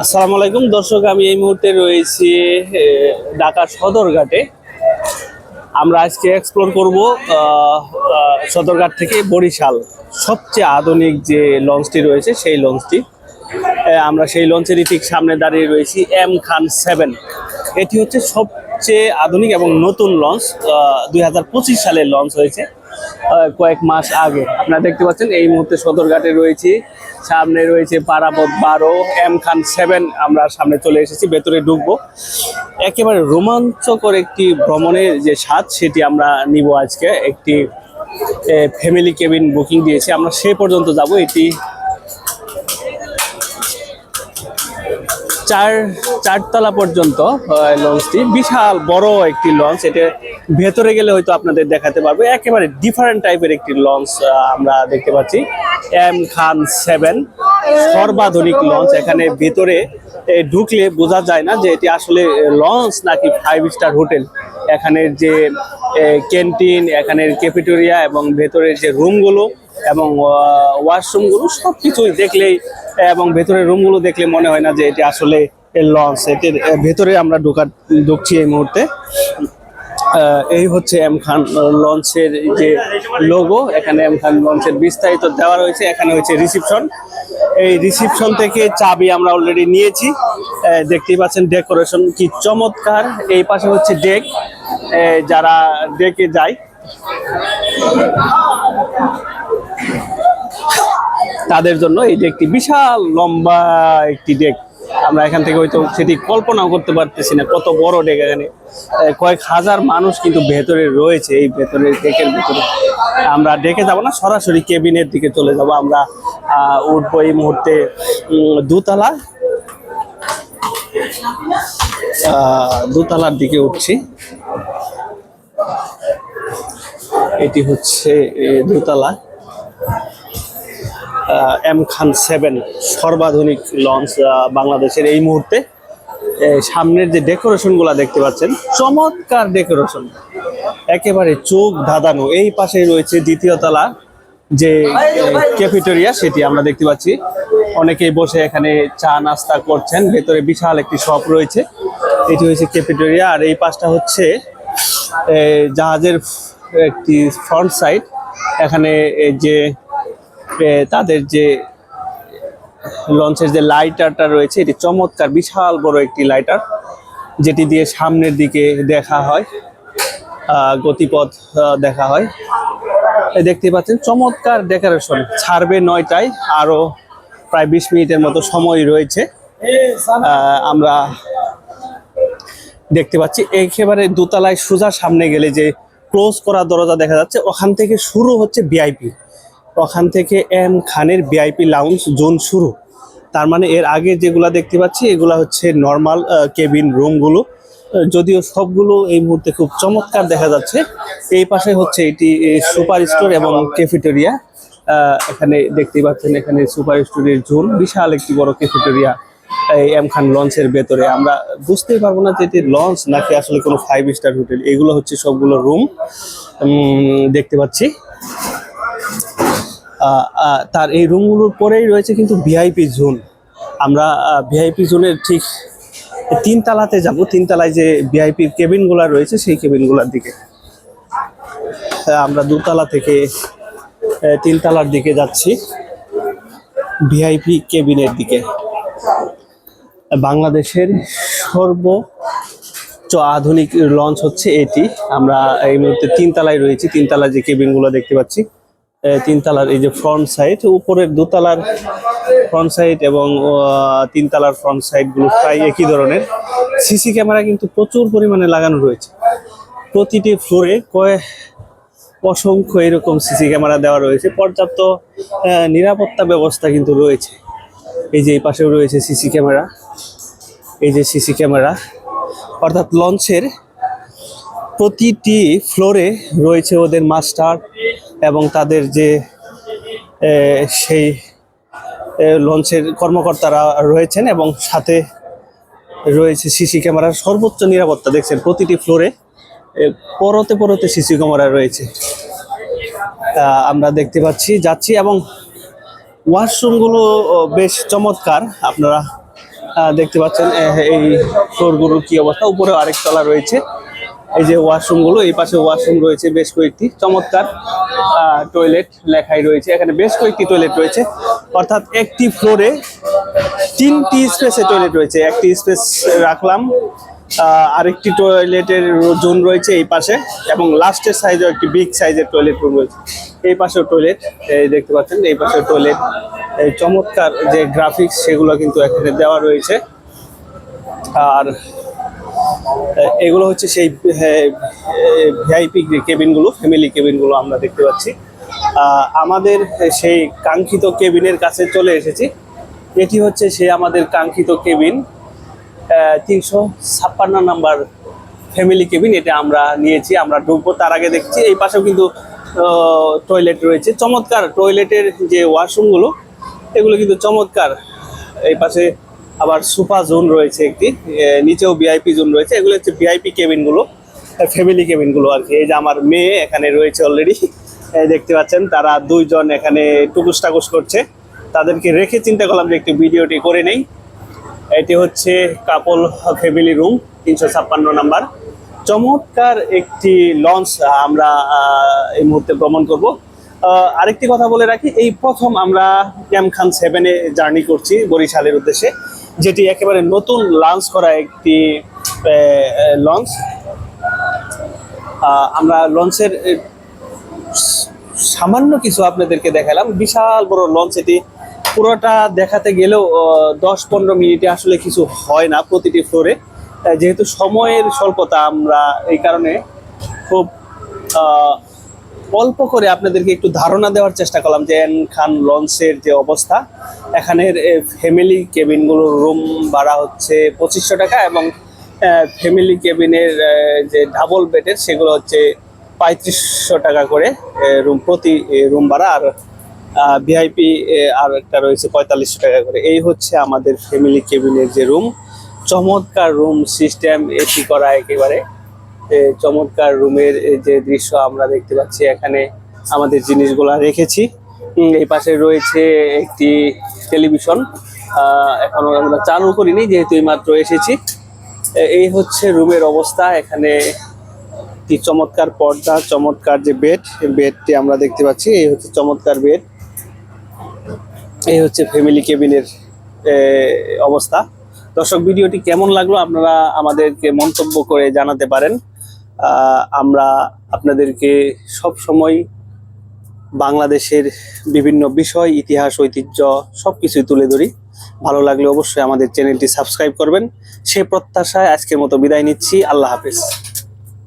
আসসালামু আলাইকুম দর্শক, আমি এই মুহূর্তে রয়েছি ঢাকা সদরঘাটে। আমরা আজকে এক্সপ্লোর করব সদরঘাট থেকে বরিশাল সবচেয়ে আধুনিক যে লঞ্চটি রয়েছে সেই লঞ্চটি। আমরা সেই লঞ্চেরই ঠিক সামনে দাঁড়িয়ে রয়েছি। এম খান 7 এটি হচ্ছে সবচেয়ে আধুনিক এবং নতুন লঞ্চ। 2025 সালে লঞ্চ হয়েছে, কয়েক মাস আগে। আপনারা দেখতে পাচ্ছেন এই মুহূর্তে সদরঘাটে রয়েছি, সামনে রয়েছে পারাবত 12 এম খান 7। আমরা সামনে চলে এসেছি, ভেতরে ঢুকবো। একেবারে রোমাঞ্চকর একটি ভ্রমণের যে স্বাদ সেটি আমরা নিব আজকে। একটি ফ্যামিলি কেবিন বুকিং দিয়েছি, আমরা সে পর্যন্ত যাব। এটি চারতলা পর্যন্ত লঞ্চটি, বিশাল বড় একটি লঞ্চ। এটা ভেতরে গেলে হয়তো আপনাদের দেখাতে পারবো। একেবারে ডিফারেন্ট টাইপের একটি লঞ্চ আমরা দেখতে পাচ্ছি। এম খান 7 সর্বাধুনিক লঞ্চ। এখানে ভেতরে ঢুকলে বোঝা যায় না যে এটি আসলে লঞ্চ নাকি 5 স্টার হোটেল। এখানের যে ক্যান্টিন, এখানের ক্যাফেটেরিয়া এবং ভেতরের যে রুমগুলো এবং ওয়াশরুমগুলো সবকিছুই দেখলেই এবং ভেতরের রুমগুলো দেখলে মনে হয় না যে এটি আসলে লঞ্চ। এটির ভেতরে আমরা ঢুকছি এই মুহূর্তে। এই হচ্ছে এম খান লঞ্চের যে লোগো। এখানে এম খান লঞ্চের বিস্তারিত দেওয়া রয়েছে। এখানে হচ্ছে রিসিপশন। এই রিসিপশন থেকে চাবি আমরা অলরেডি নিয়েছি। দেখতেই পাচ্ছেন ডেকোরেশন কি চমৎকার। এই পাশে হচ্ছে ডেক, যারা ডেকে যায় তাদের জন্য এই ডেকটি বিশাল লম্বা একটি ডেক। আমরা এখান থেকে হয়তো সেটি কল্পনাও করতে পারতেছি না কত বড় ডেক। এখানে কয়েক হাজার মানুষ কিন্তু ভেতরে রয়েছে। এই ভেতরে ডেকের ভেতরে আমরা ডেকে যাব না, সরাসরি কেবিনের দিকে চলে যাব। আমরা উঠবো এই মুহূর্তে দোতলার দিকে উঠছি। এটি হচ্ছে দোতলা। এম খান 7 সর্বাধুনিক লঞ্চ বাংলাদেশের এই মুহূর্তে। সামনের যে ডেকোরেশন গুলা দেখতে পাচ্ছেন, চমৎকার ডেকোরেশন, একেবারে চোখ ধাঁধানো। এই পাশে রয়েছে দ্বিতীয় তলা যে ক্যাফেটেরিয়া, সেটি আমরা দেখতে পাচ্ছি। অনেকেই বসে এখানে চা নাস্তা করছেন। ভেতরে বিশাল একটি শপ রয়েছে, এটি হচ্ছে ক্যাফেটেরিয়া। আর এই পাশটা হচ্ছে জাহাজের একটি ফ্রন্ট সাইড। এখানে যে তাদের যে লঞ্চের যে লাইটারটা রয়েছে, এটি চমৎকার, বিশাল বড় একটি লাইটার, যেটি দিয়ে সামনের দিকে দেখা হয়, গতিপথ দেখা হয়। দেখতে পাচ্ছেন চমৎকার ডেকোরেশন। ছাড়বে 9টায়, আরো প্রায় 20 মিনিটের মতো সময় রয়েছে। আমরা দেখতে পাচ্ছি একেবারে দোতলায় সোজা সামনে গেলে যে ক্লোজ করা দরজা দেখা যাচ্ছে, ওখান থেকে শুরু হচ্ছে ভিআইপি। ওখান থেকে এম খানের ভিআইপি লাউঞ্জ জোন শুরু। তার মানে এর আগে যেগুলা দেখতে পাচ্ছি এগুলা হচ্ছে নর্মাল কেবিন রুমগুলো, যদিও সবগুলো এই মুহূর্তে খুব চমৎকার দেখা যাচ্ছে। এই পাশে হচ্ছে এটি সুপার স্টোর এবং ক্যাফেটেরিয়া। এখানে দেখতে পাচ্ছেন এখানে সুপার স্টোরের জোন, বিশাল একটি বড় ক্যাফেটেরিয়া এই এম খান লঞ্চের ভেতরে। আমরা বুঝতেই পারবো না যে এটি লঞ্চ নাকি আসলে কোনো 5 স্টার হোটেল। এগুলো হচ্ছে সবগুলো রুম দেখতে পাচ্ছি। তার এই রুমগুলোর পরেই রয়েছে কিন্তু ভিআইপি জোন। আমরা ভিআইপি জোনের ঠিক 3 তলাতে যাব। 3 তলায় যে ভিআইপি কেবিনগুলো রয়েছে সেই কেবিনগুলোর দিকে। আমরা 2 তলা থেকে 3 তলার দিকে যাচ্ছি, ভিআইপি কেবিনের দিকে। বাংলাদেশের সর্বোচ্চ আধুনিক লঞ্চ হচ্ছে এটি। আমরা এই মুহূর্তে 3 তলায় রয়েছি। 3 তলায় যে কেবিনগুলো দেখতে পাচ্ছি, 3 তলার এই যে ফ্রন্ট সাইড, উপরের 2 তলার ফ্রন্ট সাইড এবং 3 তলার ফ্রন্ট সাইড গুলো প্রায় একই ধরনের। সিসি ক্যামেরা কিন্তু প্রচুর পরিমাণে লাগানো রয়েছে। প্রতিটি ফ্লোরে অসংখ্য এরকম সিসি ক্যামেরা দেওয়া রয়েছে। পর্যাপ্ত নিরাপত্তা ব্যবস্থা কিন্তু রয়েছে। এই যে এই পাশেও রয়েছে সিসি ক্যামেরা, এই যে সিসি ক্যামেরা। অর্থাৎ লঞ্চের প্রতিটি ফ্লোরে রয়েছে ওদের মাস্টার এবং তাদের যে সেই লঞ্চের কর্মকর্তারা রয়েছেন, এবং সাথে রয়েছে সিসি ক্যামেরার সর্বোচ্চ নিরাপত্তা। দেখছেন প্রতিটি ফ্লোরে পরতে পরতে সিসি ক্যামেরা রয়েছে। আমরা দেখতে পাচ্ছি যাচ্ছি, এবং ওয়াশরুমগুলো বেশ চমৎকার। আপনারা দেখতে পাচ্ছেন এই ফ্লোরগুলোর কি অবস্থা। উপরে আরেক তলা রয়েছে। এই যে ওয়াশরুম গুলো, এই পাশে ওয়াশরুম রয়েছে বেশ কয়েকটি, চমৎকার টয়লেট লেখাই রয়েছে। এখানে বেশ কয়েকটি টয়লেট রয়েছে, অর্থাৎ একটি ফ্লোরে 3টি স্পেসে টয়লেট রয়েছে। একটি স্পেস রাখলাম, আরেকটি টয়লেটের জোন রয়েছে এই পাশে, এবং লাস্টের সাইজেও একটি বিগ সাইজের টয়লেট রুম রয়েছে। এই পাশেও টয়লেট, এই দেখতে পাচ্ছেন এই পাশেও টয়লেট। এই চমৎকার যে গ্রাফিক্স সেগুলো কিন্তু এখানে দেওয়া রয়েছে। আর এগুলো হচ্ছে সেই ভিআইপি কেবিনগুলো, ফ্যামিলি কেবিনগুলো আমরা দেখতে পাচ্ছি। আমাদের সেই কাঙ্ক্ষিত কেবিনের কাছে চলে এসেছি। এটি হচ্ছে সেই আমাদের কাঙ্ক্ষিত কেবিন, 356 নাম্বার ফ্যামিলি কেবিন। এটা আমরা নিয়েছি, আমরা ঢুকবো তার আগে দেখছি এই পাশেও কিন্তু টয়লেট রয়েছে। চমৎকার টয়লেটের যে ওয়াশরুমগুলো এগুলো কিন্তু চমৎকার। এই পাশে আবার সোফা জোন রয়েছে একটি, নিচেও ভিআইপি জোন রয়েছে। এগুলো হচ্ছে ভিআইপি কেবিনগুলো, ফ্যামিলি কেবিনগুলো আর কি। এই যে আমার মেয়ে এখানে রয়েছে অলরেডি, দেখতে পাচ্ছেন তারা দুইজন এখানে টুকুস টাকুস করছে। তাদেরকে রেখে চিন্তা করলাম যে একটু ভিডিওটি করে নেই। এটি হচ্ছে কাপল ফ্যামিলি রুম, 356 নাম্বার। চমৎকার একটি লঞ্চ আমরা এই মুহূর্তে ভ্রমণ করব। আরেকটি কথা বলে রাখি, এই প্রথম আমরা এম খান 7-এ জার্নি করছি বরিশালের উদ্দেশ্যে, যেটি একেবারে নতুন লঞ্চ করা একটি লঞ্চ। আমরা লঞ্চের সামান্য কিছু আপনাদেরকে দেখালাম। বিশাল বড় লঞ্চ, এটি পুরোটা দেখাতে গেলেও 10-15 মিনিটে আসলে কিছু হয় না প্রতিটি ফ্লোরে। যেহেতু সময়ের স্বল্পতা, আমরা এই কারণে খুব অল্প করে আপনাদেরকে একটু ধারণা দেওয়ার চেষ্টা করলাম যে এম খান লঞ্চের যে অবস্থা। এখানের ফ্যামিলি কেবিনগুলোর রুম ভাড়া হচ্ছে 2500 টাকা, এবং ফ্যামিলি কেবিনের যে ডাবল বেডের সেগুলো হচ্ছে 3500 টাকা করে রুম, প্রতি রুম ভাড়া। আর ভিআইপি আর একটা রয়েছে 4500 টাকা করে। এই হচ্ছে আমাদের ফ্যামিলি কেবিনের যে রুম। চমৎকার রুম সিস্টেম, এসি করা একেবারে। চমৎকার রুমের যে দৃশ্য আমরা দেখতে পাচ্ছি, এখানে আমাদের জিনিসগুলা রেখেছি। এই পাশে রয়েছে একটি টেলিভিশন, এখনো আমরা চালু করিনি যেহেতু এইমাত্র এসেছি। এই হচ্ছে রুমের অবস্থা। এখানে কি চমৎকার পর্দা, চমৎকার যে বেডটি আমরা দেখতে পাচ্ছি, এই হচ্ছে চমৎকার বেড। এই হচ্ছে ফ্যামিলি কেবিনের অবস্থা। দর্শক, ভিডিওটি কেমন লাগলো আপনারা আমাদেরকে মন্তব্য করে জানাতে পারেন। আমরা আপনাদেরকে সব সময় বাংলাদেশের বিভিন্ন বিষয়, ইতিহাস, ঐতিহ্য সবকিছুই তুলে ধরি। ভালো লাগলে অবশ্যই আমাদের চ্যানেলটি সাবস্ক্রাইব করবেন। সে প্রত্যাশায় আজকের মতো বিদায় নিচ্ছি। আল্লাহ হাফেজ।